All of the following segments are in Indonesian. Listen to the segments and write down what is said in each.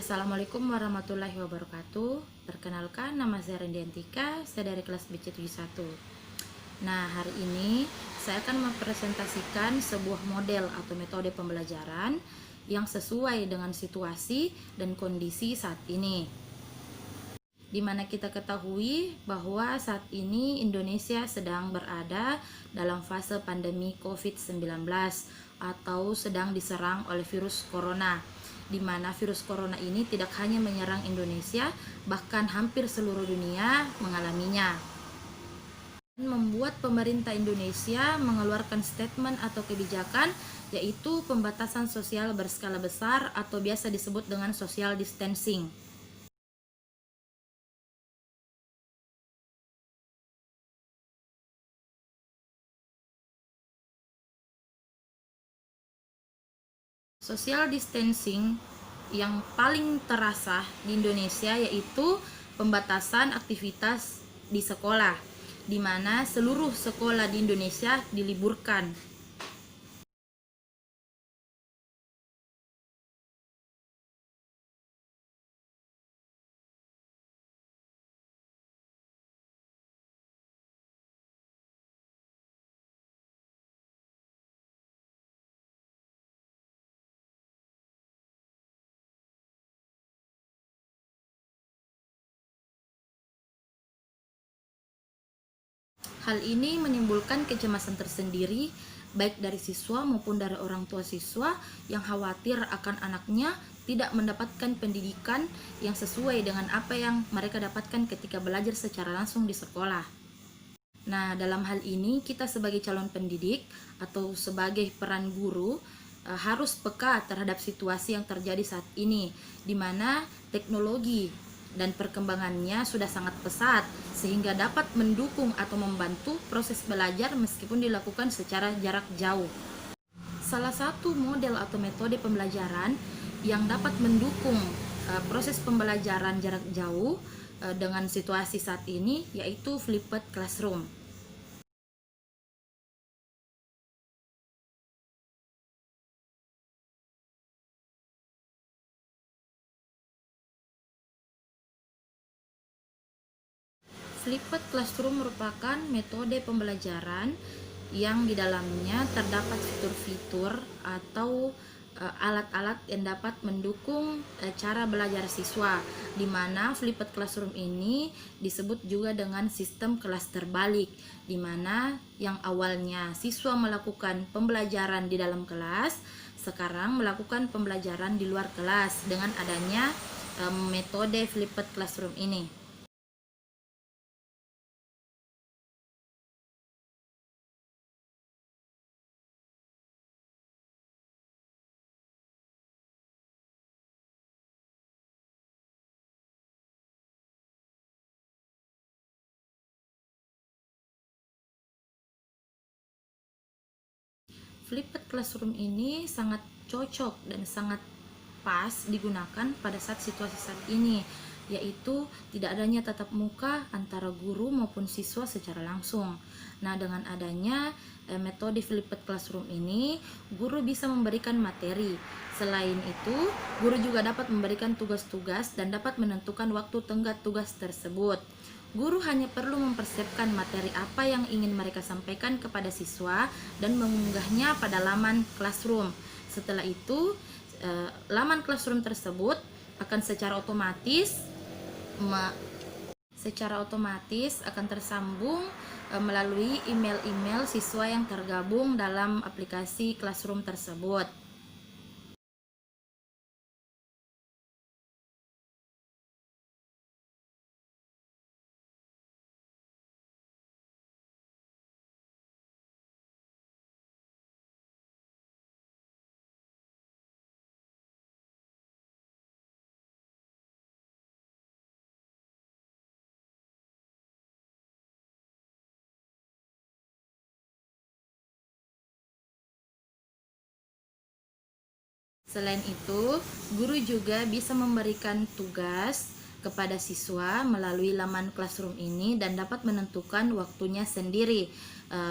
Assalamualaikum warahmatullahi wabarakatuh. Perkenalkan, nama saya Rendiantika, saya dari kelas BC71. Nah, hari ini saya akan mempresentasikan sebuah model atau metode pembelajaran yang sesuai dengan situasi dan kondisi saat ini. Di mana kita ketahui bahwa saat ini Indonesia sedang berada dalam fase pandemi COVID-19 atau sedang diserang oleh virus corona, di mana virus corona ini tidak hanya menyerang Indonesia, bahkan hampir seluruh dunia mengalaminya. Membuat pemerintah Indonesia mengeluarkan statement atau kebijakan, yaitu pembatasan sosial berskala besar atau biasa disebut dengan social distancing. Social distancing yang paling terasa di Indonesia yaitu pembatasan aktivitas di sekolah, di mana seluruh sekolah di Indonesia diliburkan. Hal ini menimbulkan kecemasan tersendiri, baik dari siswa maupun dari orang tua siswa yang khawatir akan anaknya tidak mendapatkan pendidikan yang sesuai dengan apa yang mereka dapatkan ketika belajar secara langsung di sekolah. Nah, dalam hal ini kita sebagai calon pendidik atau sebagai peran guru harus peka terhadap situasi yang terjadi saat ini, di mana teknologi dan perkembangannya sudah sangat pesat sehingga dapat mendukung atau membantu proses belajar meskipun dilakukan secara jarak jauh. Salah satu model atau metode pembelajaran yang dapat mendukung proses pembelajaran jarak jauh dengan situasi saat ini yaitu flipped classroom. Flipped classroom merupakan metode pembelajaran yang di dalamnya terdapat fitur-fitur atau alat-alat yang dapat mendukung cara belajar siswa, di mana flipped classroom ini disebut juga dengan sistem kelas terbalik, di mana yang awalnya siswa melakukan pembelajaran di dalam kelas, sekarang melakukan pembelajaran di luar kelas dengan adanya metode flipped classroom ini. Flipped classroom ini sangat cocok dan sangat pas digunakan pada saat situasi saat ini, yaitu tidak adanya tatap muka antara guru maupun siswa secara langsung. Nah, dengan adanya metode flipped classroom ini, guru bisa memberikan materi. Selain itu, guru juga dapat memberikan tugas-tugas dan dapat menentukan waktu tenggat tugas tersebut. Guru hanya perlu mempersiapkan materi apa yang ingin mereka sampaikan kepada siswa dan mengunggahnya pada laman classroom. Setelah itu, laman classroom tersebut akan secara otomatis akan tersambung melalui email-email siswa yang tergabung dalam aplikasi classroom tersebut. Selain itu, guru juga bisa memberikan tugas kepada siswa melalui laman Classroom ini dan dapat menentukan waktunya sendiri.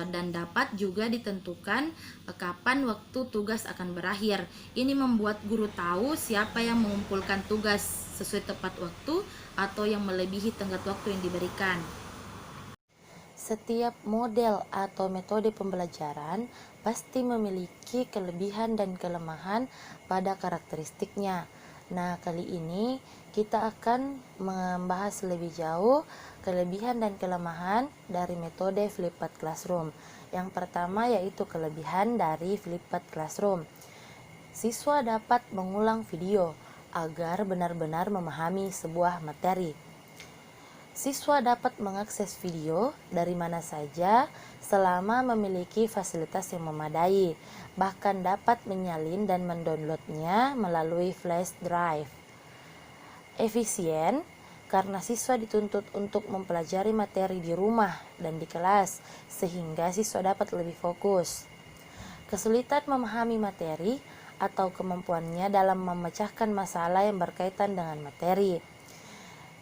Dan dapat juga ditentukan kapan waktu tugas akan berakhir. Ini membuat guru tahu siapa yang mengumpulkan tugas sesuai tepat waktu atau yang melebihi tenggat waktu yang diberikan. Setiap model atau metode pembelajaran pasti memiliki kelebihan dan kelemahan pada karakteristiknya. Nah, kali ini kita akan membahas lebih jauh kelebihan dan kelemahan dari metode Flipped Classroom. Yang pertama yaitu kelebihan dari Flipped Classroom. Siswa dapat mengulang video agar benar-benar memahami sebuah materi. Siswa dapat mengakses video dari mana saja selama memiliki fasilitas yang memadai, bahkan dapat menyalin dan mendownloadnya melalui flash drive. Efisien, karena siswa dituntut untuk mempelajari materi di rumah dan di kelas, sehingga siswa dapat lebih fokus. Kesulitan memahami materi atau kemampuannya dalam memecahkan masalah yang berkaitan dengan materi.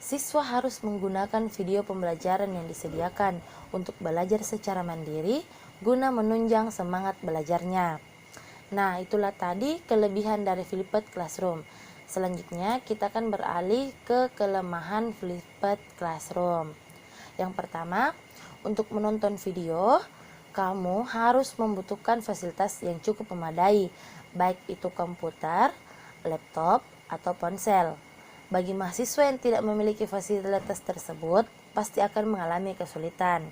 Siswa harus menggunakan video pembelajaran yang disediakan untuk belajar secara mandiri guna menunjang semangat belajarnya. Nah, itulah tadi kelebihan dari Flipped Classroom. Selanjutnya kita akan beralih ke kelemahan Flipped Classroom. Yang pertama, untuk menonton video, kamu harus membutuhkan fasilitas yang cukup memadai, baik itu komputer, laptop, atau ponsel. Bagi mahasiswa yang tidak memiliki fasilitas tersebut, pasti akan mengalami kesulitan.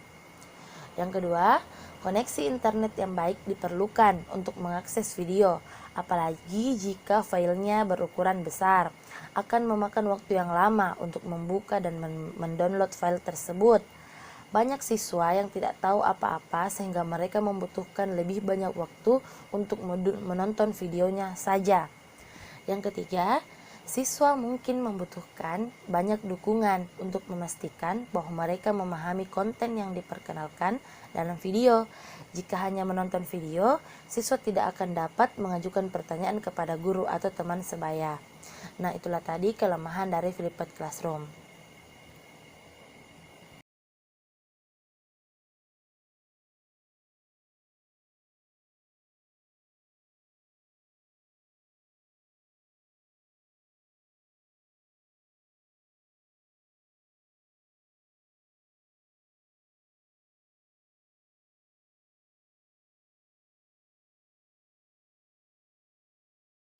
Yang kedua, koneksi internet yang baik diperlukan untuk mengakses video, apalagi jika filenya berukuran besar. Akan memakan waktu yang lama untuk membuka dan mendownload file tersebut. Banyak siswa yang tidak tahu apa-apa sehingga mereka membutuhkan lebih banyak waktu untuk menonton videonya saja. Yang ketiga, siswa mungkin membutuhkan banyak dukungan untuk memastikan bahwa mereka memahami konten yang diperkenalkan dalam video. Jika hanya menonton video, siswa tidak akan dapat mengajukan pertanyaan kepada guru atau teman sebaya. Nah, itulah tadi kelemahan dari Flipped Classroom.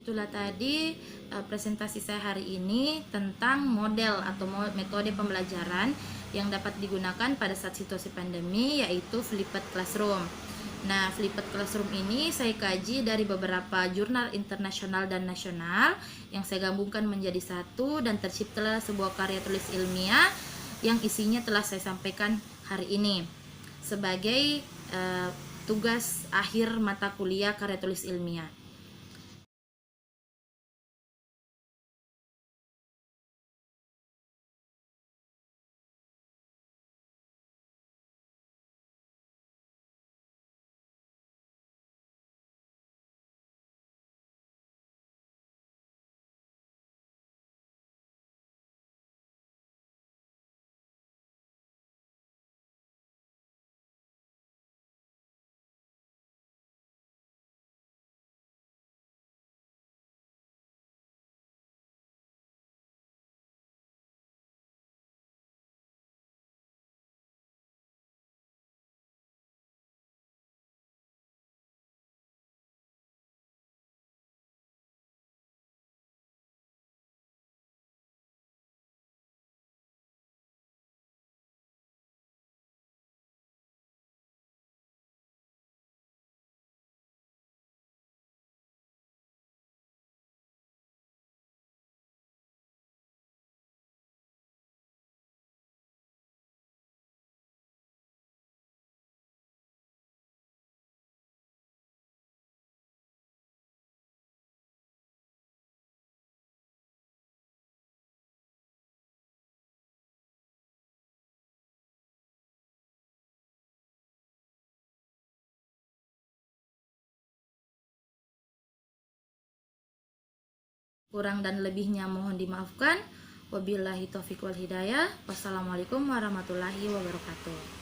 Itulah tadi presentasi saya hari ini tentang model atau metode pembelajaran yang dapat digunakan pada saat situasi pandemi, yaitu Flipped Classroom. Nah, Flipped Classroom ini saya kaji dari beberapa jurnal internasional dan nasional yang saya gabungkan menjadi satu dan terciptalah sebuah karya tulis ilmiah yang isinya telah saya sampaikan hari ini sebagai tugas akhir mata kuliah karya tulis ilmiah. Kurang dan lebihnya mohon dimaafkan. Wabillahi taufiq wal hidayah. Wassalamualaikum warahmatullahi wabarakatuh.